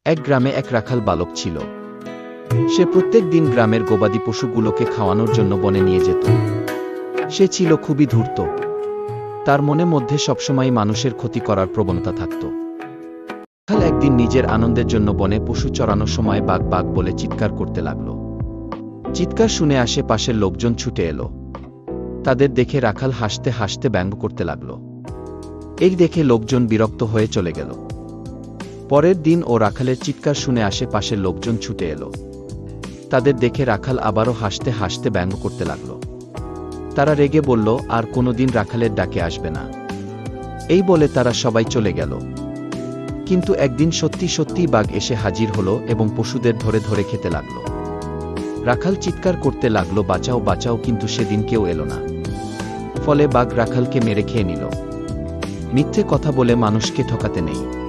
এক গ্রামে এক রাখাল বালক ছিল। সে প্রত্যেক দিন গ্রামের গবাদি পশুগুলোকে খাওয়ানোর জন্য বনে নিয়ে যেত। সে ছিল খুবই ধূর্ত। তার মনে মধ্যে সবসময় মানুষের ক্ষতি করার প্রবণতা থাকত। রাখাল একদিন নিজের আনন্দের জন্য বনে পশু চরানোর সময় বাঘ বাঘ বলে চিৎকার করতে লাগল। চিৎকার শুনে আশেপাশের লোকজন ছুটে এলো। তাদের দেখে রাখাল হাসতে হাসতে ব্যঙ্গ করতে লাগল। এই দেখে লোকজন বিরক্ত হয়ে চলে গেল। পরের দিন ও রাখালের চিৎকার শুনে আশেপাশের লোকজন ছুটে এলো। তাদের দেখে রাখাল আবারও হাসতে হাসতে ব্যঙ্গ করতে লাগল। তারা রেগে বলল, আর কোনোদিন রাখালের ডাকে আসবে না। এই বলে তারা সবাই চলে গেল। কিন্তু একদিন সত্যি সত্যিই বাঘ এসে হাজির হলো এবং পশুদের ধরে ধরে খেতে লাগল। রাখাল চিৎকার করতে লাগল, বাঁচাও বাঁচাও, কিন্তু সেদিন কেউ এলো না। ফলে বাঘ রাখালকে মেরে খেয়ে নিল। মিথ্যে কথা বলে মানুষকে ঠকাতে নেই।